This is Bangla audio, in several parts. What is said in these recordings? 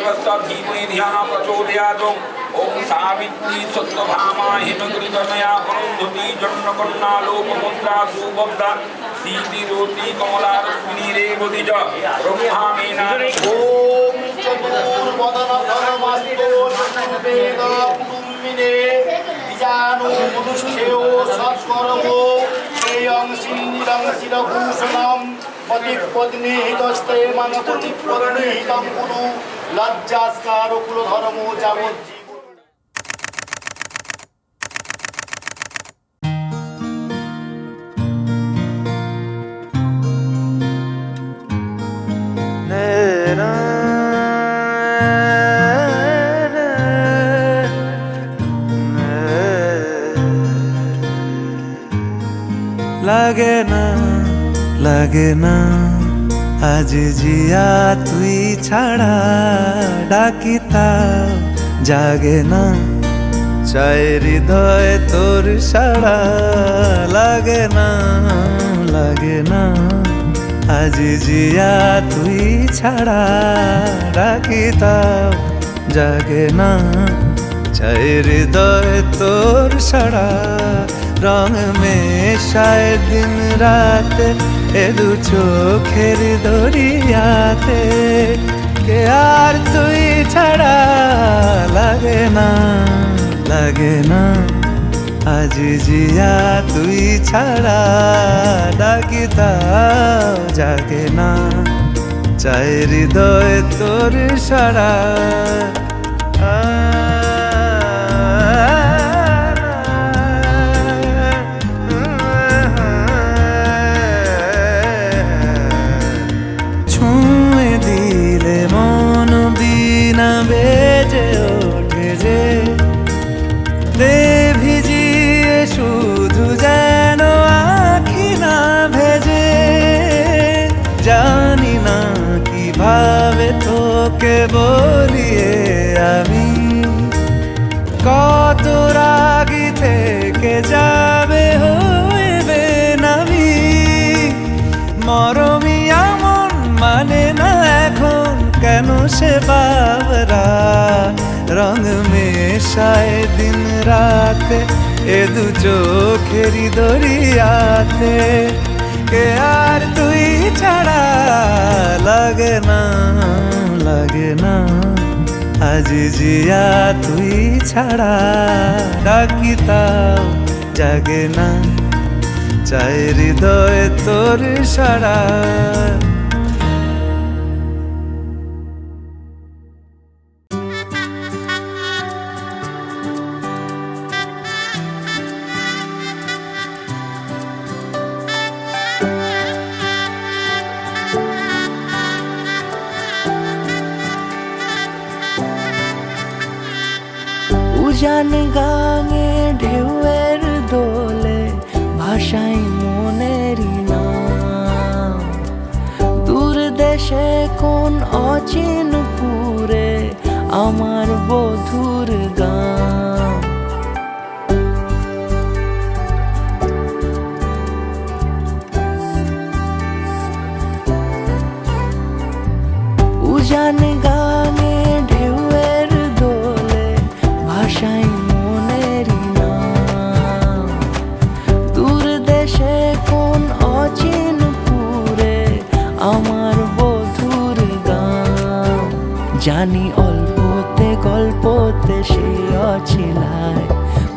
देवस्य धीमहि धिया प्रचोदयात्। ओम सावित्री सत्यभामा हिमगिरितनया अरुन्धती जन्मकन्या लोकमुद्रा सुबद्धा सीतिरोति कमलारश्मिनी रेवती च ब्रह्मामेनानि। ओम चतुर्वदन सर्वस्तो वेद कुटुम्बिने बीजाणु मनुष्यो सत्कर्मो एयं सिन्निरं शिरभूषणं पतिपत्नीहितस्ते मनपतिपत्नीहितं कुरु लज्जास्कारो कुलधर्मो जावज्जीव। লাগে না আজ জিয়া তুই ছাড়া ডাকিতা জাগে না চায় হৃদয় তোর সাড়া লাগে না আজ জিয়া তুই ছাড়া ডাকিতা জাগে না চায় হৃদয় তোর সাড়া রং মেশায় দিন রাত এ দু চোখের দরিয়াতে কে আর তুই ছাড়া লাগে না আজ জিয়া তুই ছাড়া ডাকিতা জাগে না চায় হৃদয় তোর সাড়া। বেজে ওঠে যে দে ভিজিয়ে শুধু যেন আখি না ভেজে জানি না কিভাবে তোকে বলিয়ে আমি কত রাগি থেকে যাবে হইবে নামি মরমি এমন মানে না এখন কেন সে বাবরা রং মেশায় দিন রাতে এ দু চোখেরি দরিয়াতে কে আর তুই ছাড়া লাগে না আজ জিয়া তুই ছাড়া ডাকিতাও জাগে না চায় হৃদয় তোর সাড়া। উজান গাঙে ঢেউয়ের দোলে ভাষাই মনেরই নাম দূর দেশে কোন অচিন পুরে আমার বধুর গান উজান গাঙে ঢেউয়ের দোলে ভাষাই মনেরই নাম দূর দেশে কোন অচিন পুরে আমার বধুর গান জানি অল্পতে গল্পতে সে অছিলায়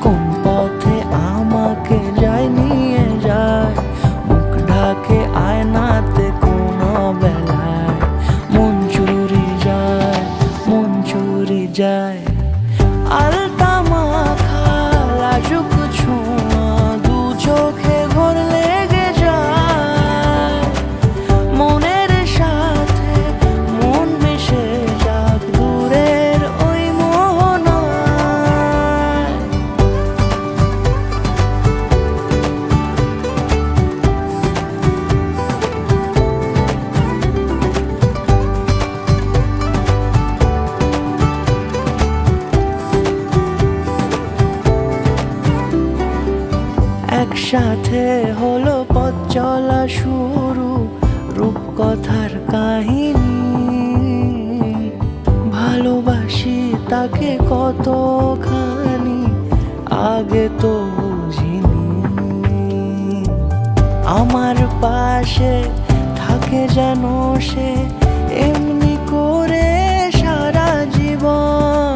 কোন পথে আমাকে যায় নিয়ে যায় মুখ ঢাকে আয়নাতে কোন বেলায় মন চুরি যায় আলতা মাখা লাজুক ছোঁয়া দু চোখে ঘোর লেগে যায় মনের সাথে মন মিশে যাক দূরের ওই মোহনায় একসাথে হলো পথ চলা শুরু রূপকথার কাহিনী ভালোবাসি তাকে কতখানি আগে তো বুঝিনি। আমার পাশে থাকে যেন সে এমনি করে সারা জীবন,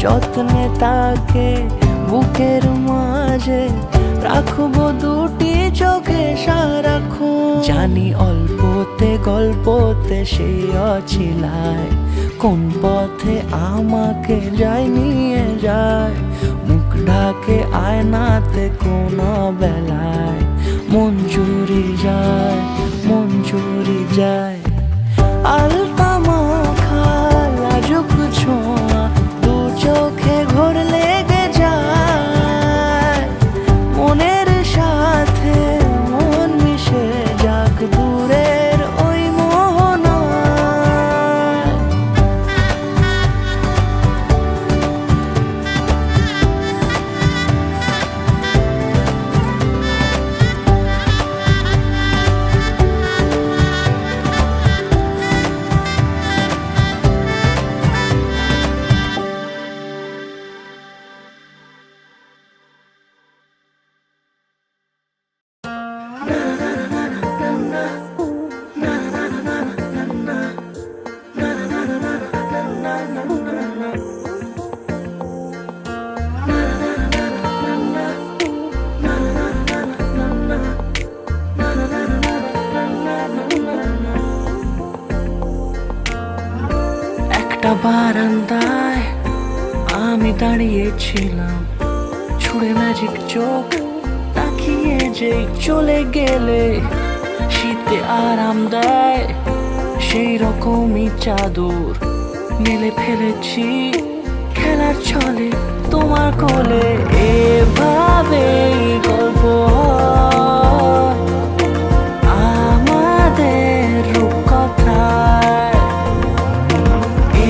যত্নে তাকে বুকের মাঝে রাখবো দুটি চোখে সারাক্ষণ। জানি অল্পতে গল্পতে সে অছিলায়, কোন পথে আমাকে যায় নিয়ে যায়। মুখ ঢাকে আয়নাতে কোন বেলায় মন চুরি যায়, মন চুরি যায়। আলতা মাখা লাজুক ছোঁয়া দু চোখে ঘোর লেগে যায়। মনের সাথে মন মিশে যাক দূরের ওই মোহনায়। একটা বারান্দায় আমি দাঁড়িয়েছিলাম, ছুঁড়ে ম্যাজিক চোখ তাকিয়ে যে চলে গেলে। শীতে আরাম দেয় সেই রকমই চাদর মেলে ফেলেছি খেলার ছলে তোমার কোলে। এভাবে গল্প হয় আমাদের রূপকথায়,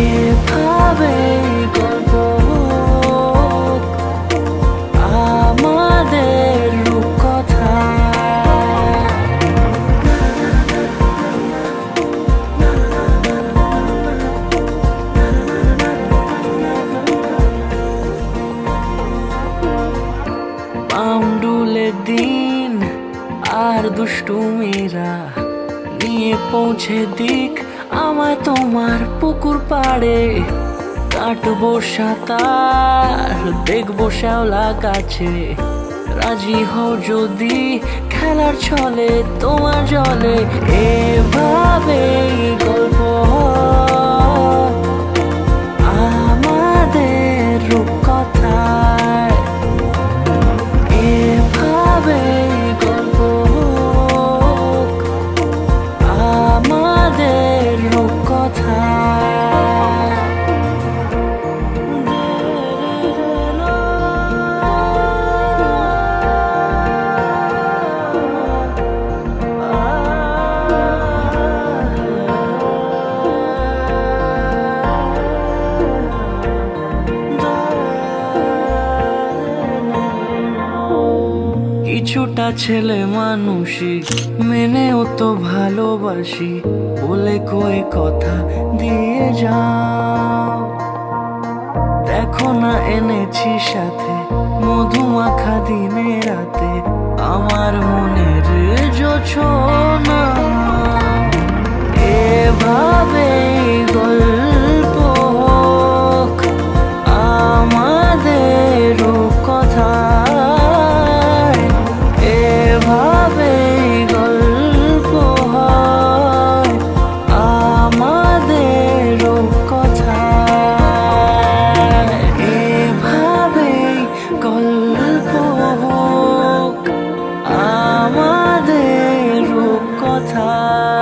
এভাবে গল্প হোক আমাদের রূপকথায়। পাউন্ডুলে দিন আর দুষ্টুমিরা নিয়ে পৌঁছে দিক আমায় তোমার পুকুর পাড়ে। কাটবো সাঁতার দেখবো শ্যাওলা গাছে, রাজি হও যদি খেলার ছলে তোমার জলে। এভাবে গল্প হয় আমাদের রূপকথায়, এভাবে গল্প হোক আমাদের রূপকথায়। কিছুটা ছেলে মানুষই মেনেও তো ভালোবাসি, বলে কই কথা দিয়ে যাও। দেখো না এনেছি সাথে মধুমাখা দিনে রাতে আমার মনের জোছনা। এভাবে গল্প হোক আমাদের রূপকথায়, এভাবে গল্প হয় আমাদের রূপকথায়, এভাবে গল্প হোক আমাদের রূপকথায়,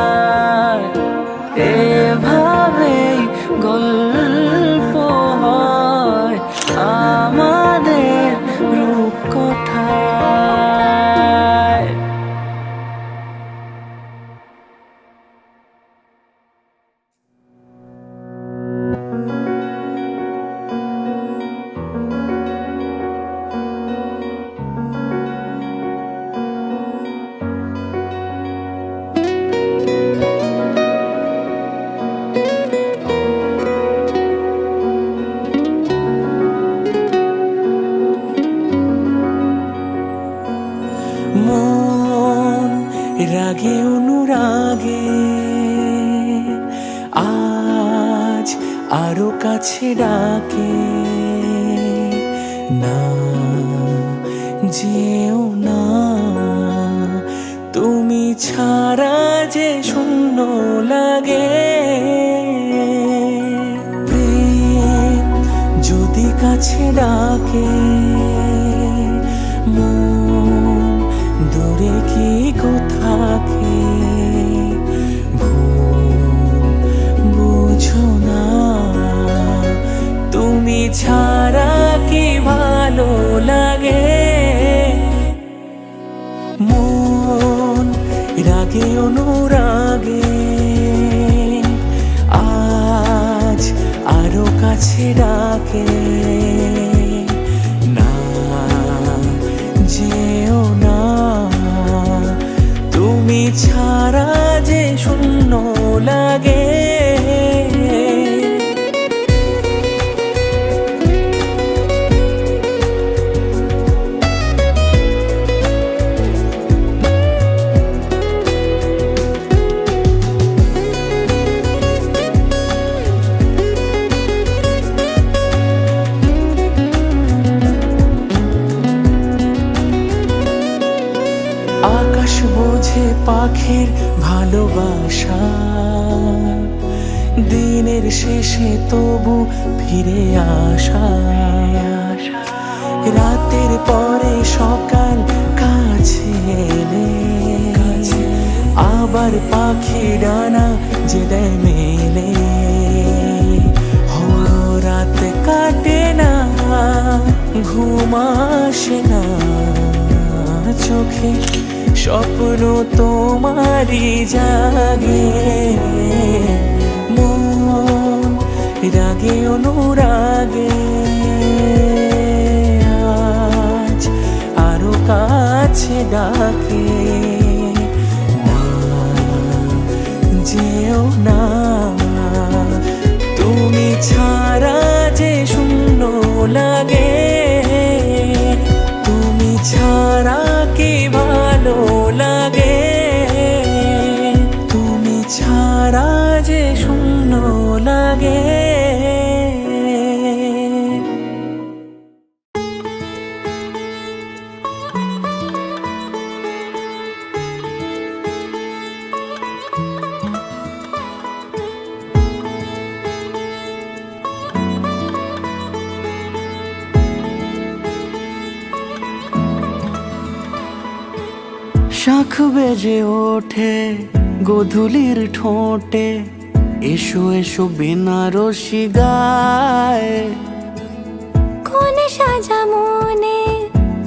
এভাবে আরো কাছে ডাকে, না যেও না, তুমি ছাড়া যে শূন্য লাগে। প্রেম যদি কাছে ডাকে, মন দূরে কি কোথাকে, বুঝো না, তুমি ছাড়া কি ভালো লাগে। মন রাগে অনুরাগে আজ আরো কাছে ডাকে, না যেও না, তুমি ছাড়া যে শূন্য লাগে। আকাশ বোঝে পাখির ভালোবাসা, দিনের শেষে তবু ফিরে আসা, রাতের পরে সকাল কাছে এলে, আবার পাখি ডানা যে দেয় মেলে। হো রাত কাটে না, ঘুম আসে না চোখে, স্বপ্ন তোমারই জাগে। মন রাগে অনুরাগে আজ আরো কাছে ডাকে, না যেও না, তুমি ছাড়া যে শূন্য লাগে। তুমি ছাড়া কি ভালো লাগে, তুমি ছাড়া যে শূন্য লাগে। শাখ বেজে ওঠে গোধূলির ঠোঁটে, এসো এসো বেনারসি গায়। কোন সাজা মনে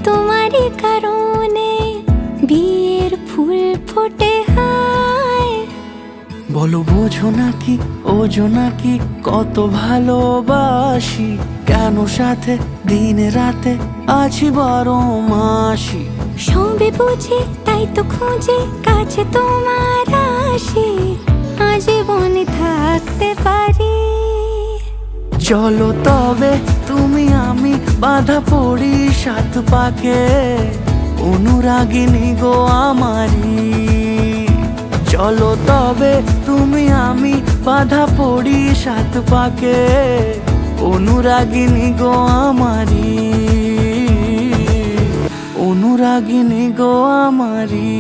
তোমারই কারণে, বিয়ের ফুল ফোটে হায়। বলো বোঝো নাকি ওজো নাকি কত ভালোবাসি, কেন সাথে দিন রাতে আছি 12 মাসি। সবে বুঝি তাই তো খুঁজে কাছে তোমার আসি, আজীবনে থাকতে পারি। চলো তবে তুমি আমি বাঁধা পড়ি 7 পাকে, অনুরাগিনী গো আমারি। চলো তবে তুমি আমি বাঁধা পড়ি 7 পাকে, অনুরাগিনী গো আমারি, অনুরাগিনী গো আমারি।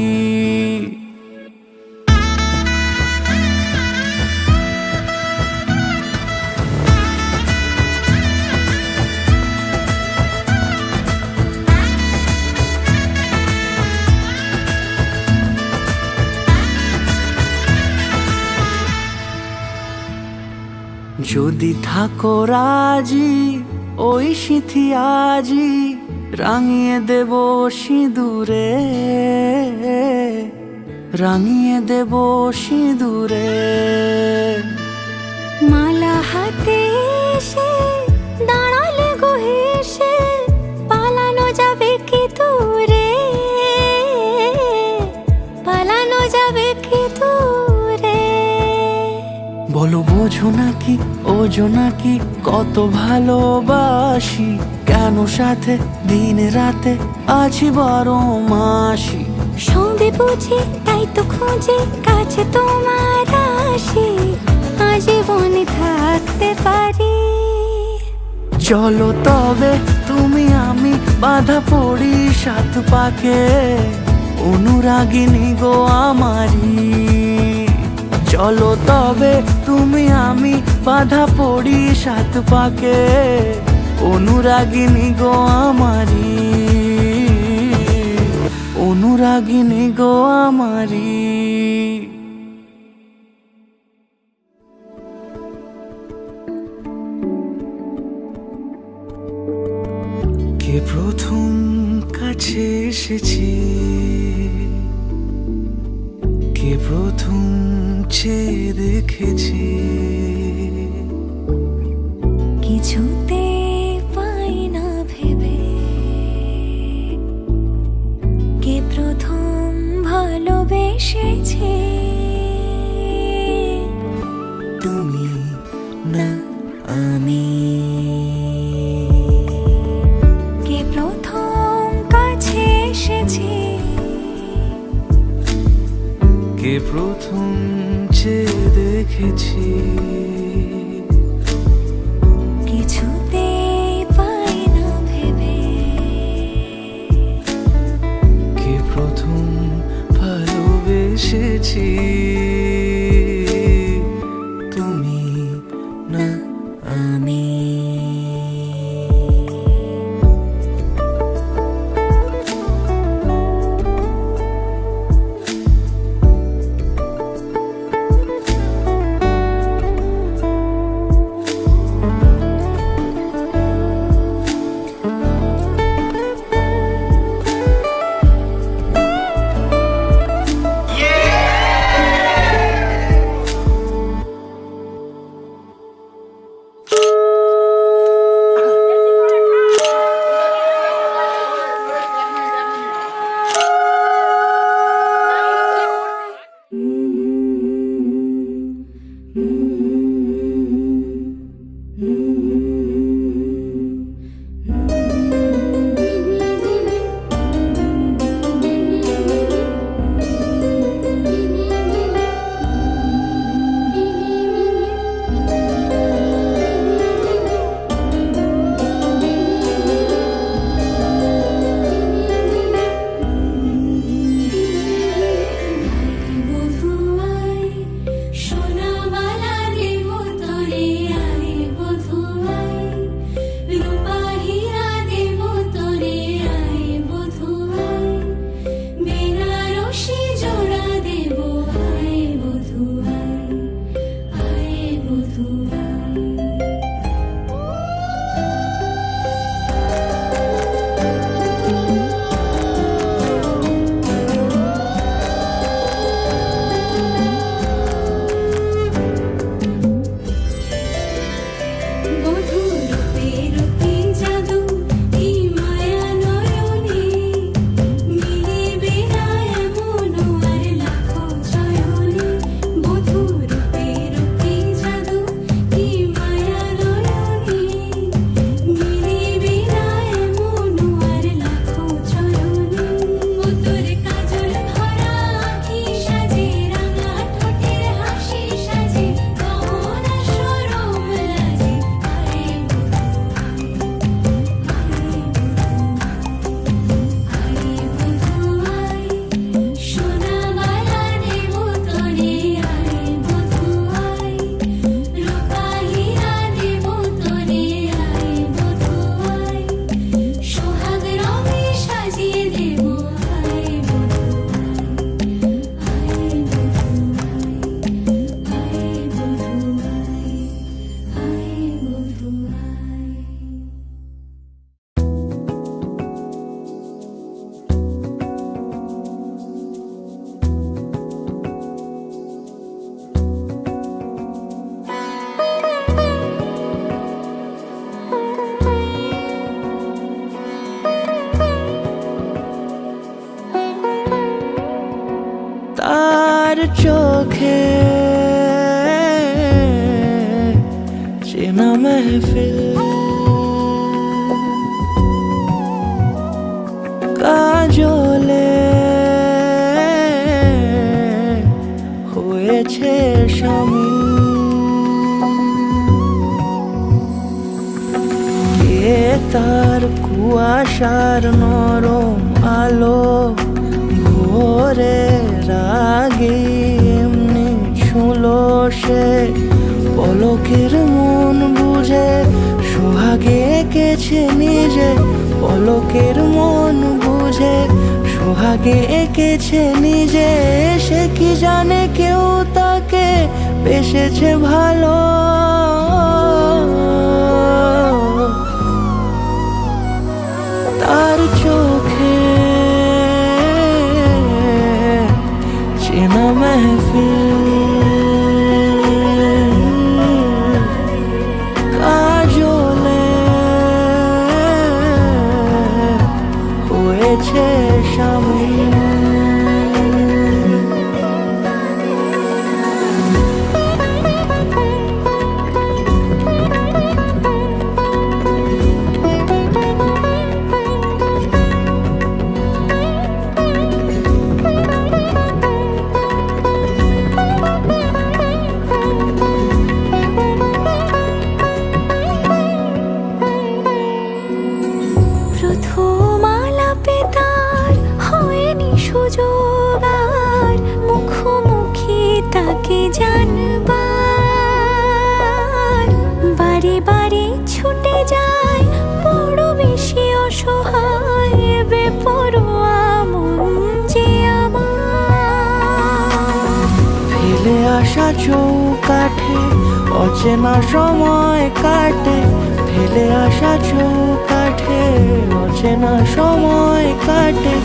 যদি থাকো রাজি ওই সিঁথি আজি, রাঙিয়ে দেব সিঁদুরে, রাঙিয়ে দেব সিঁদুরে। মালা হাতে এসে দাঁড়ালে গো হেসে, পালানো যাবে কি দূরে, পালানো যাবে কি দূরে। বলো বোঝো নাকি ওজো নাকি কত ভালোবাসি, কেন সাথে দিন রাতে আছি 12 মাসি। সবে বুঝি তাই তো খুঁজে কাছে তোমার আসি, আজীবনে থাকতে হতে পারি। চলো তবে তুমি আমি বাধা পড়ি সাত পাকে, অনুরাগিনী গো আমারি। চলো তবে তুমি আমি বাধা পড়ি সাত পাকে, অনুরাগিনী গো আমারি, অনুরাগিনী গো আমারি। কে প্রথম কাছে এসেছে, কে প্রথম চেয়ে দেখেছে, কিছুতে পাই না ভেবে, কে প্রথম ভালোবেসেছে। তুমি না আমি। কে প্রথম কাছে এসেছে, কে প্রথম চেয়ে দেখেছি, কিছুতে পাই না ভেবে, কে প্রথম ভালোবেসেছি, তুমি না আমি। তার চোখে চেনা মেহফিল, কাজলে হয়েছে শামিল। তার কুয়াশার নরম আলো ভোরের আগে এমনি ছুঁলো সে পলকের মন বুঝে সোহাগে এঁকেছে নিজে পলকের মন বুঝে সোহাগে এঁকেছে নিজে সে কি জানে কেউ তাকে বেসেছে ভালো তার চোখে চেনা মেহফিল কাজলে হয়েছে শামিল প্রথম আলাপে তার হয়নি সুযোগ আর মুখোমুখি তাকে জানবার বারে বারে ছুটে যায় বড় বেশি অসহায় বেপরোয়া মন যে আমার ফেলে আসা চৌকাঠে অচেনা সময় কাটে ফেলে আসা চৌকাঠে অচেনা সময় কাটে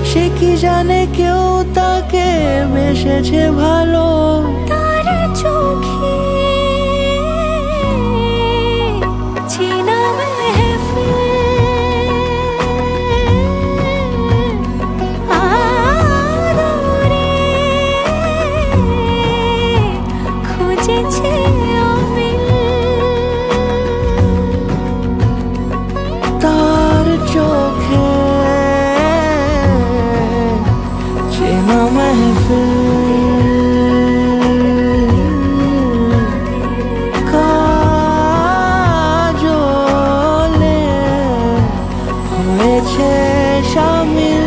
সে কি জানে কেউ তাকে বেসেছে ভালো তার চোখে চেনা মেহফিল আদরে খুঁজেছে অমিল তার চোখে চেনা মেহফিল কাজলে হয়েছে শামিল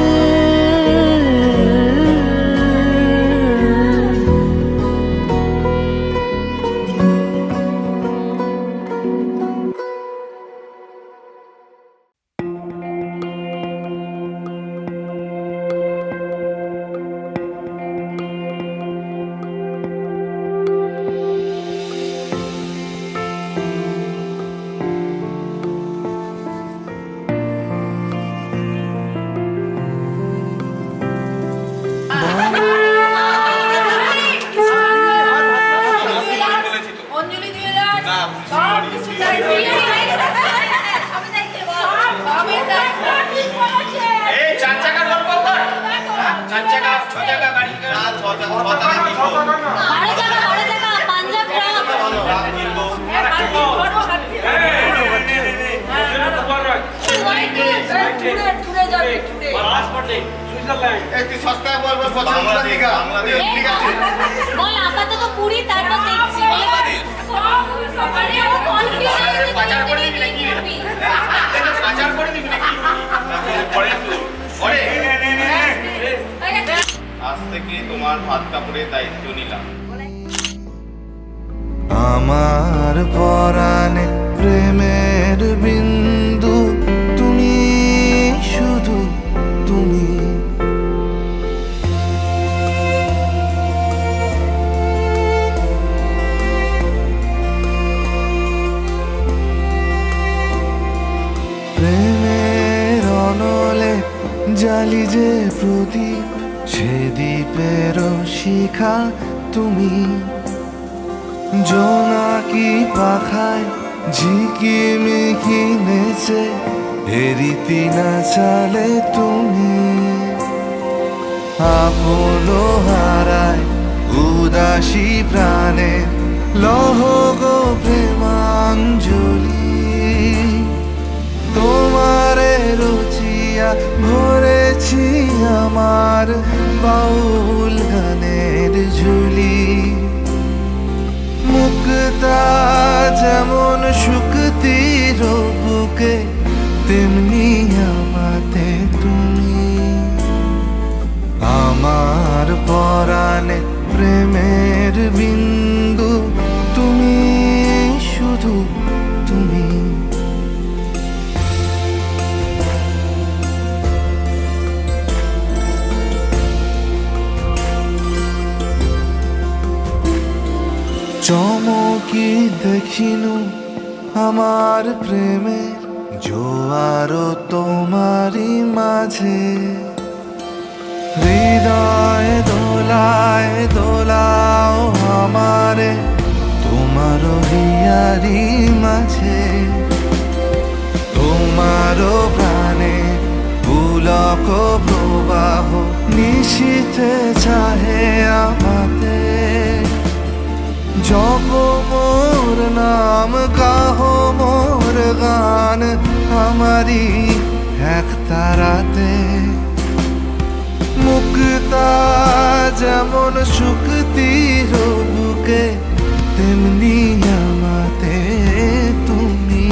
অঞ্জলি দিয়ে যান সব কিছু চাই এই চার চাকা গল্প কর চার চাকা ছ চাকা গাড়ি তুই সস্তায় বলবো পছন্দ দিঘা ঠিক আছে বল আপাতত পুরি তারপর দেখছি পাচার করে দিবি নাকি পাচার করে দিবি নাকি পরে পরে আজ থেকে তোমার ভাত কাপড়ের দায়িত্ব নিলাম আমার পরাণে প্রেমের বিন্দু তুমি শুধু তুমি প্রেমের অনলে জালি যে প্রদীপ সে দ্বীপের শিখা তুমি জোনাকি পাখায় ঝিকিমিকি নেচে হেরিতি না চালে তুমি আপনো হারায় উদাসী প্রাণে লহ গো প্রেমাঞ্জলি তোমারে রচিয়া ভরেছি আমার বাউল গানের ঝুলি মুক্তা যেমন শুকতির বুকে তেমনি আমাতে তুমি। আমার পরাণে প্রেমের বিন্দু তুমি, শুধু তুমি। চমকি দেখিনু আমার প্রেমের জোয়ার তোমারই মাঝে। হৃদয় দোলায় দোলাও আমারে তোমার হিয়ারি মাঝে। তোমার প্রাণে পুলক প্রবাহ নিশীথে চাহে আমাতে। জপ মোর নাম গাহ মোর গান আমারি এক তারাতে। মুক্তা যেমন শুক্তির বুকে তেমনি আমাতে তুমি।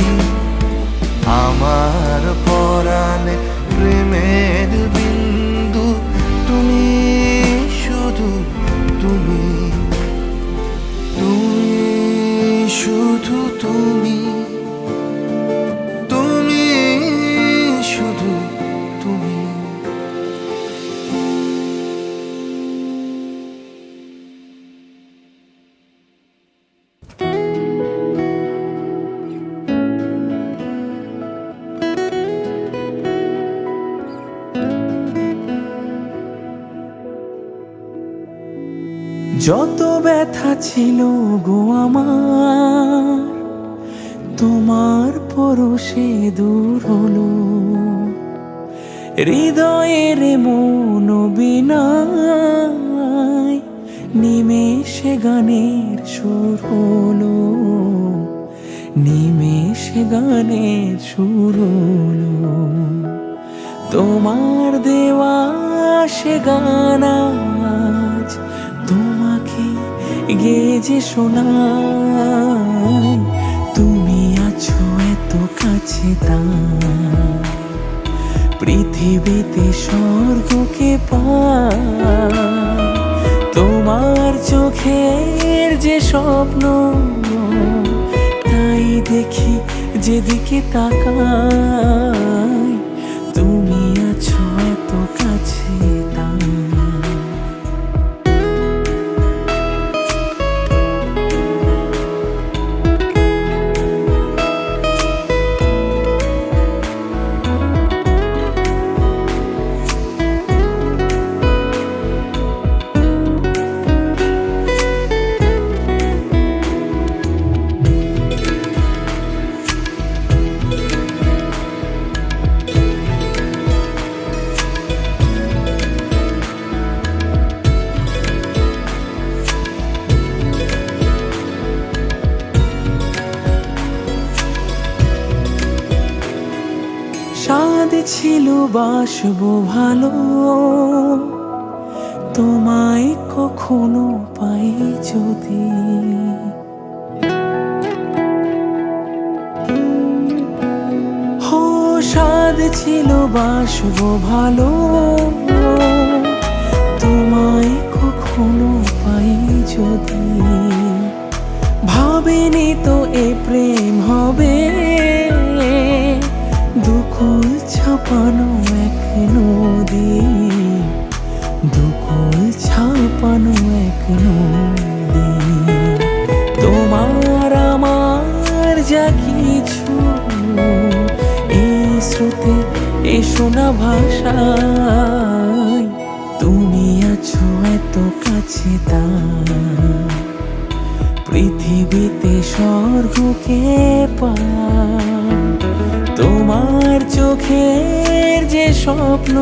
আমার পরাণে প্রেমের বিন্দু তুমি, শুধু তুমি। তুমি শুধু তুমি, তুমি শুধু তুমি। যত ব্যথা ছিল গো আমার, তোমার পরশে দূর হলো। হৃদয়ের মন বিনায় নিমেষে গানের সুর হলো। নিমেষে গানের সুর হলো। তোমার দেওয়া সে গান আজ তোমাকে গেয়ে যে শোনাই। তুমি আছো এত কাছে তাই পৃথিবীতে স্বর্গকে পাই। তোমার চোখের যে স্বপ্ন তাই দেখি যেদিকে তাকাই। তুমি আছো এত কাছে তাই। স্বাদ ছিল বাসবো ভালো, তোমায় কখনো পাই যদি। হো স্বাদ ছিল বাসবো ভালো, তোমায় কখনো পাই যদি। ভাবিনি তো এ প্রেম হবে, দুকুল ছাপানো এক নদী। দুকুল ছাপানো এক নদী। তোমার আমার যা কিছু এই স্রোতে এ শোনা ভাষায়। তুমি আছো এত কাছে তাই পৃথিবীতে স্বর্গকে পাই। তোমার চোখের যে স্বপ্ন